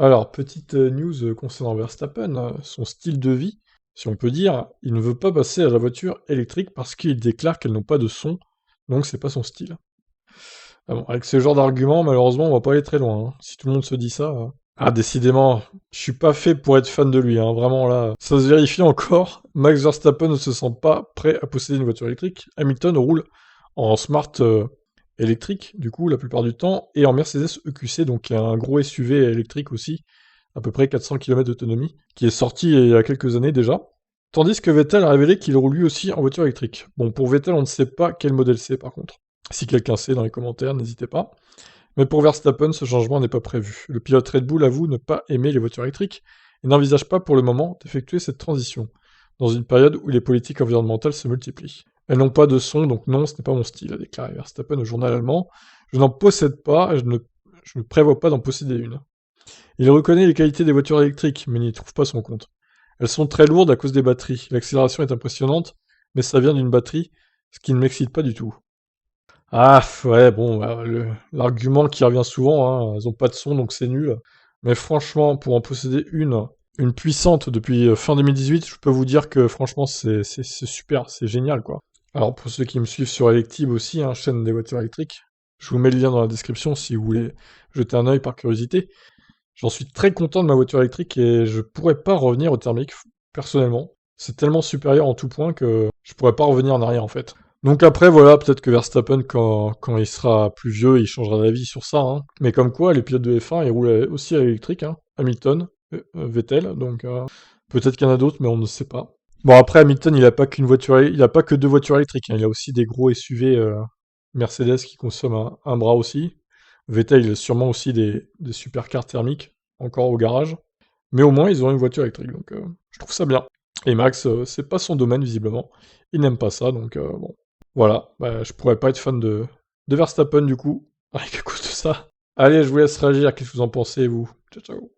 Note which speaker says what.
Speaker 1: Alors, petite news concernant Verstappen, son style de vie, si on peut dire, il ne veut pas passer à la voiture électrique parce qu'il déclare qu'elles n'ont pas de son, donc c'est pas son style. Ah bon, avec ce genre d'argument, malheureusement, on va pas aller très loin, hein. Si tout le monde se dit ça. Ah, décidément, je suis pas fait pour être fan de lui, hein, vraiment là. Ça se vérifie encore. Max Verstappen ne se sent pas prêt à posséder une voiture électrique. Hamilton roule en smart électrique, du coup, la plupart du temps, et en Mercedes EQC, donc un gros SUV électrique aussi, à peu près 400 km d'autonomie, qui est sorti il y a quelques années déjà. Tandis que Vettel a révélé qu'il roule lui aussi en voiture électrique. Bon, pour Vettel, on ne sait pas quel modèle c'est par contre. Si quelqu'un sait dans les commentaires, n'hésitez pas. Mais pour Verstappen, ce changement n'est pas prévu. Le pilote Red Bull avoue ne pas aimer les voitures électriques et n'envisage pas pour le moment d'effectuer cette transition, dans une période où les politiques environnementales se multiplient. Elles n'ont pas de son, donc non, ce n'est pas mon style, a déclaré Verstappen au journal allemand. Je n'en possède pas et je ne prévois pas d'en posséder une. Il reconnaît les qualités des voitures électriques, mais n'y trouve pas son compte. Elles sont très lourdes à cause des batteries. L'accélération est impressionnante, mais ça vient d'une batterie, ce qui ne m'excite pas du tout. Ah, ouais, bon, bah, l'argument qui revient souvent, hein, elles ont pas de son, donc c'est nul. Mais franchement, pour en posséder une puissante depuis fin 2018, je peux vous dire que franchement, c'est super, c'est génial, quoi. Alors, pour ceux qui me suivent sur Electib aussi, hein, chaîne des voitures électriques, je vous mets le lien dans la description si vous voulez jeter un œil par curiosité. J'en suis très content de ma voiture électrique et je pourrais pas revenir au thermique, personnellement. C'est tellement supérieur en tout point que je pourrais pas revenir en arrière, en fait. Donc après, voilà, peut-être que Verstappen, quand il sera plus vieux, il changera d'avis sur ça, hein. Mais comme quoi, les pilotes de F1, ils roulent aussi à l'électrique, hein. Hamilton, Vettel, donc peut-être qu'il y en a d'autres, mais on ne sait pas. Bon, après, Hamilton, il a pas que deux voitures électriques, hein. Il a aussi des gros SUV Mercedes qui consomment un bras aussi. Vettel, il a sûrement aussi des supercars thermiques, encore au garage. Mais au moins, ils ont une voiture électrique, donc je trouve ça bien. Et Max, c'est pas son domaine, visiblement. Il n'aime pas ça, donc bon. Voilà, bah, je pourrais pas être fan de Verstappen, du coup, avec à cause de ça. Allez, je vous laisse réagir, qu'est-ce que vous en pensez, vous? Ciao, ciao.